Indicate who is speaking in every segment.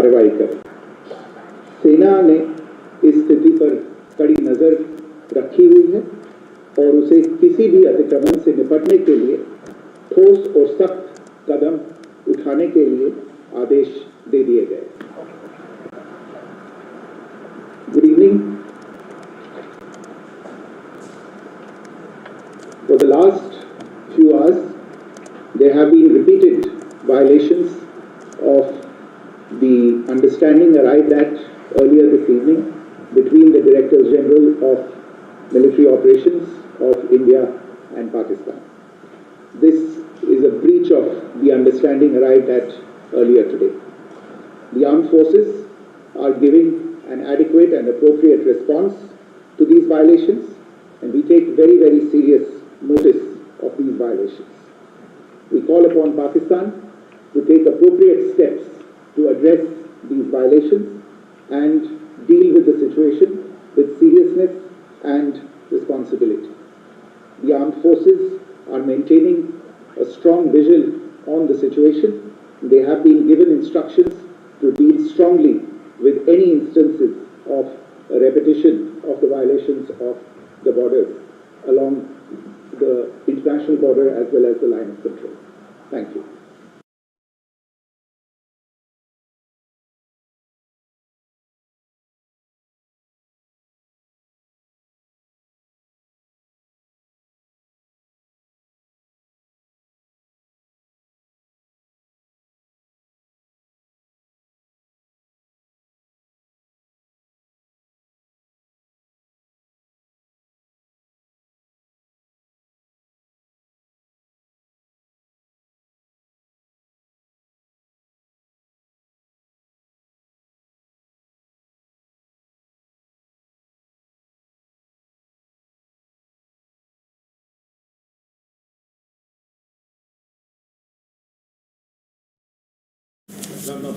Speaker 1: कार्रवाई करें। सेना ने इस स्थिति पर कड़ी नजर रखी हुई है और उसे किसी भी अतिक्रमण से निपटने के लिए ठोस और सख्त कदम उठाने के लिए आदेश दे दिए गए। Good evening. For the last few hours, there have been repeated violations of the understanding arrived at earlier this evening between the Directors General of Military Operations of India and Pakistan. This is a breach of the understanding arrived at earlier today. The armed forces are giving an adequate and appropriate response to these violations, and we take very, very serious notice of these violations. We call upon Pakistan to take appropriate steps to address these violations and deal with the situation with seriousness and responsibility. The armed forces are maintaining a strong vigil on the situation. They have been given instructions to deal strongly with any instances of a repetition of the violations of the borders along the international border as well as the line of control. Thank you.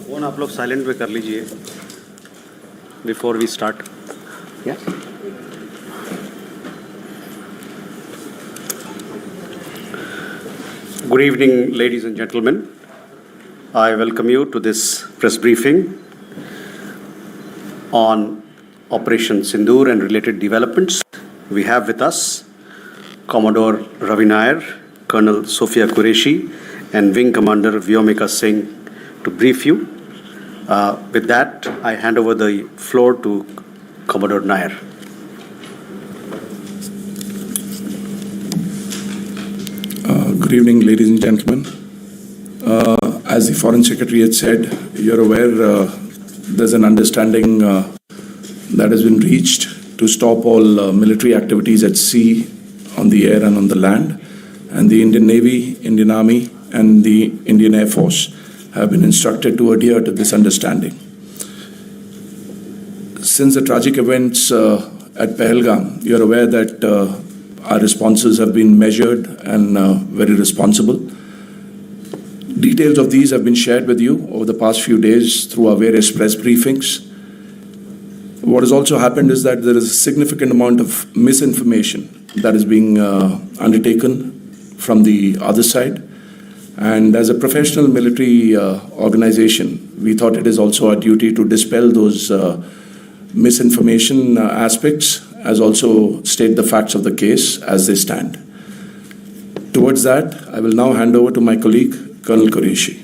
Speaker 2: Phone आप लोग silent पे कर लीजिए before we start. Good evening, ladies and gentlemen. I welcome you to this press briefing on Operation Sindoor and related developments. We have with us Commodore Ravi Nair, Colonel Sophia Qureshi, and Wing Commander Vyomika Singh to brief you. With that, I hand over the floor to Commodore Nair.
Speaker 3: Good evening, ladies and gentlemen. As the Foreign Secretary had said, you're aware there's an understanding that has been reached to stop all military activities at sea, on the air and on the land. And the Indian Navy, Indian Army and the Indian Air Force have been instructed to adhere to this understanding. Since the tragic events at Pahalgam, you're aware that our responses have been measured and very responsible. Details of these have been shared with you over the past few days through our various press briefings. What has also happened is that there is a significant amount of misinformation that is being undertaken from the other side. And as a professional military organization, we thought it is also our duty to dispel those misinformation aspects, as also state the facts of the case as they stand. Towards that, I will now hand over to my colleague, Colonel Qureshi.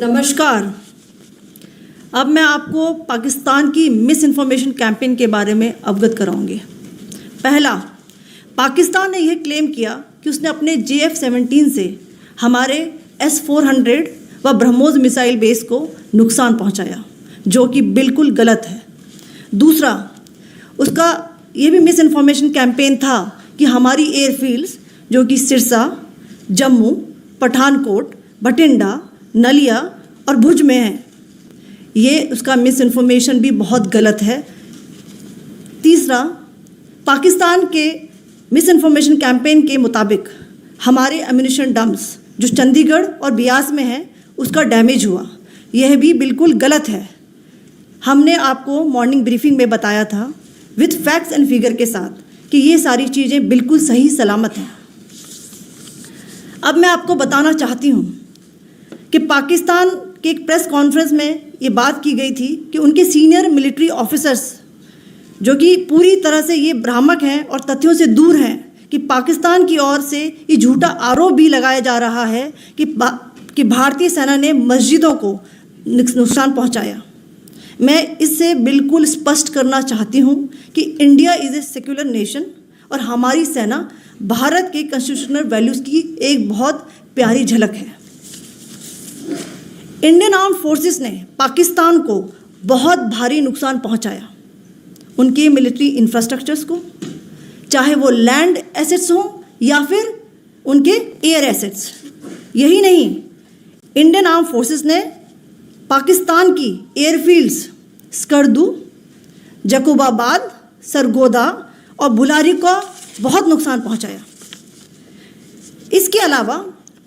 Speaker 4: नमस्कार। अब मैं आपको पाकिस्तान की miss information campaign के बारे में अवगत कराऊंगी। पहला, पाकिस्तान ने यह क्लेम किया कि उसने अपने JF-17 से हमारे S-400 व ब्रह्मोस मिसाइल बेस को नुकसान पहुंचाया, जो कि बिल्कुल गलत है। दूसरा, उसका ये भी मिस इन्फॉर्मेशन कैंपेन था कि हमारी एयरफील्ड्स जो कि सिरसा, जम्मू, पठानकोट, बठिंडा, नलिया और भुज में हैं, ये उसका मिस इन्फॉर्मेशन भी बहुत गलत है। तीसरा, पाकिस्तान के मिस इन्फॉर्मेशन कैंपेन के मुताबिक हमारे एम्यूनिशन डम्प्स जो चंडीगढ़ और बियास में हैं उसका डैमेज हुआ, यह भी बिल्कुल गलत है। हमने आपको मॉर्निंग ब्रीफिंग में बताया था विद फैक्ट्स एंड फिगर के साथ कि ये सारी चीज़ें बिल्कुल सही सलामत हैं। अब मैं आपको बताना चाहती हूँ कि पाकिस्तान कि एक प्रेस कॉन्फ्रेंस में ये बात की गई थी कि उनके सीनियर मिलिट्री ऑफिसर्स जो कि पूरी तरह से ये भ्रामक हैं और तथ्यों से दूर हैं कि पाकिस्तान की ओर से ये झूठा आरोप भी लगाया जा रहा है कि भारतीय सेना ने मस्जिदों को नुकसान पहुंचाया। मैं इससे बिल्कुल स्पष्ट करना चाहती हूं कि India is a secular nation और हमारी सेना भारत के कॉन्स्टिट्यूशनल वैल्यूज़ की एक बहुत प्यारी झलक है। इंडियन आर्म्ड फोर्सेस ने पाकिस्तान को बहुत भारी नुकसान पहुंचाया, उनके मिलिट्री इंफ्रास्ट्रक्चर्स को, चाहे वो लैंड एसेट्स हों या फिर उनके एयर एसेट्स। यही नहीं, इंडियन आर्म्ड फोर्सेस ने पाकिस्तान की एयरफील्ड्स स्कर्दू, जकोबाबाद, सरगोदा और बुलारी को बहुत नुकसान पहुंचाया। इसके अलावा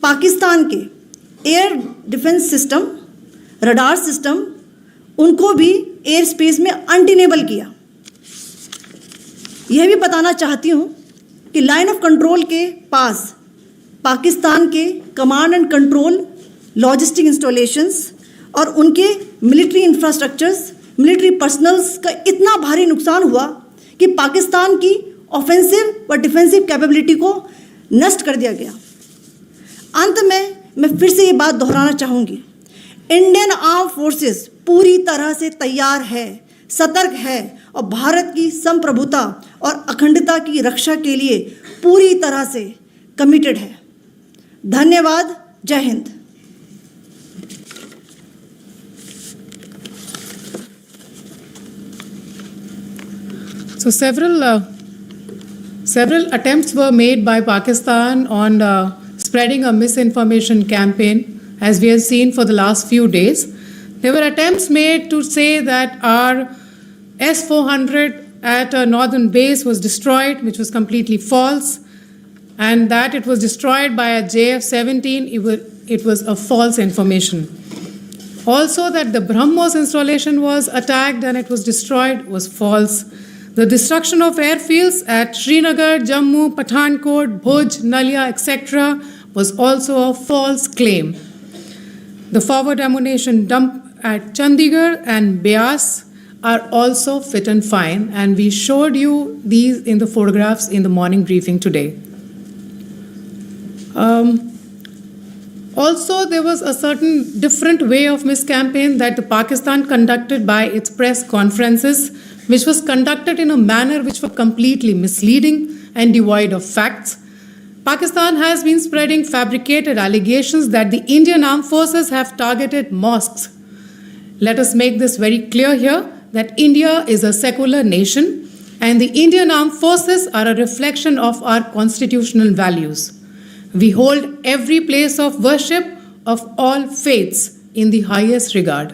Speaker 4: पाकिस्तान के air defence system, radar system, उनको भी एयर स्पेस में अनटेनेबल किया। यह भी बताना चाहती हूँ कि लाइन ऑफ कंट्रोल के पास पाकिस्तान के command and control logistic installations और उनके मिलिट्री इंफ्रास्ट्रक्चर्स, मिलिट्री पर्सनल्स का इतना भारी नुकसान हुआ कि पाकिस्तान की ऑफेंसिव व डिफेंसिव कैपेबिलिटी को नष्ट कर दिया गया। अंत में मैं फिर से ये बात दोहराना चाहूँगी, इंडियन आर्म फोर्सेस पूरी तरह से तैयार है, सतर्क है और भारत की संप्रभुता और अखंडता की रक्षा के लिए पूरी तरह से कमिटेड है। धन्यवाद। जय Hind.
Speaker 5: So several attempts were made by Pakistan on spreading a misinformation campaign, as we have seen for the last few days. There were attempts made to say that our S-400 at a northern base was destroyed, which was completely false, and that it was destroyed by a JF-17. It was a false information. Also, that the BrahMos installation was attacked and it was destroyed was false. The destruction of airfields at Srinagar, Jammu, Pathankot, Bhuj, Nalia, etc. was also a false claim. The forward ammunition dump at Chandigarh and Beas are also fit and fine, and we showed you these in the photographs in the morning briefing today. Also, there was a certain different way of miscampaign that the Pakistan conducted by its press conferences, which was conducted in a manner which was completely misleading and devoid of facts. Pakistan has been spreading fabricated allegations that the Indian armed forces have targeted mosques. Let us make this very clear here that India is a secular nation and the Indian armed forces are a reflection of our constitutional values. We hold every place of worship of all faiths in the highest regard.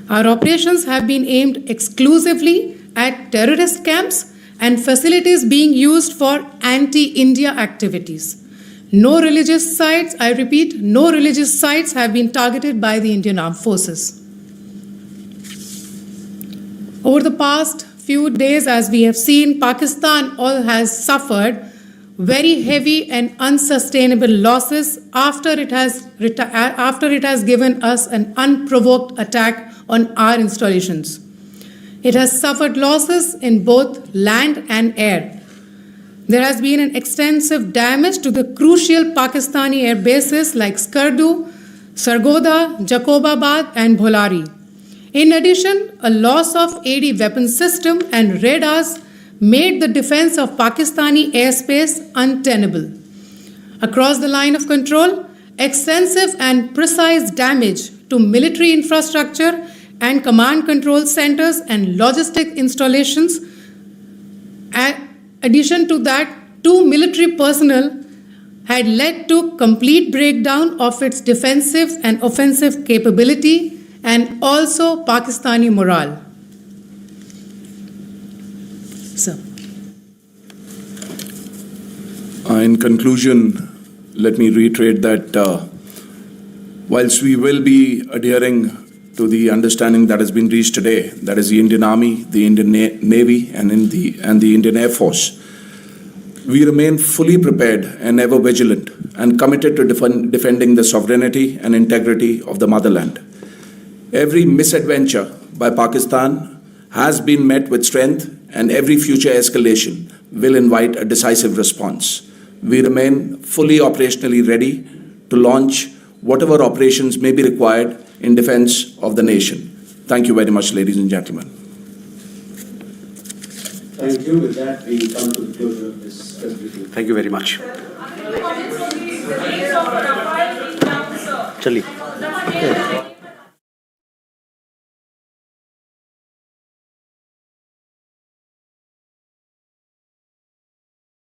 Speaker 5: Our operations have been aimed exclusively at terrorist camps and facilities being used for anti-India activities. No religious sites, I repeat, no religious sites have been targeted by the Indian Armed Forces. Over the past few days, as we have seen, Pakistan has suffered very heavy and unsustainable losses after it has given us an unprovoked attack on our installations. It has suffered losses in both land and air. There has been an extensive damage to the crucial Pakistani air bases like Skardu, Sargodha, Jacobabad and Bholari. In addition, a loss of AD weapon system and radars made the defense of Pakistani airspace untenable. Across the line of control, extensive and precise damage to military infrastructure and command control centers and logistic installations. In addition to that, 2 military personnel had led to complete breakdown of its defensive and offensive capability and also Pakistani morale. Sir.
Speaker 3: In conclusion, let me reiterate that whilst we will be adhering to the understanding that has been reached today, that is the Indian Army, the Indian Navy, and the Indian Air Force, we remain fully prepared and ever vigilant and committed to defending the sovereignty and integrity of the motherland. Every misadventure by Pakistan has been met with strength, and every future escalation will invite a decisive response. We remain fully operationally ready to launch whatever operations may be required in defense of the nation. Thank you very much, ladies and gentlemen.
Speaker 6: Thank you. With that, we come to the closure of this briefing.
Speaker 2: Thank you very much. Chali.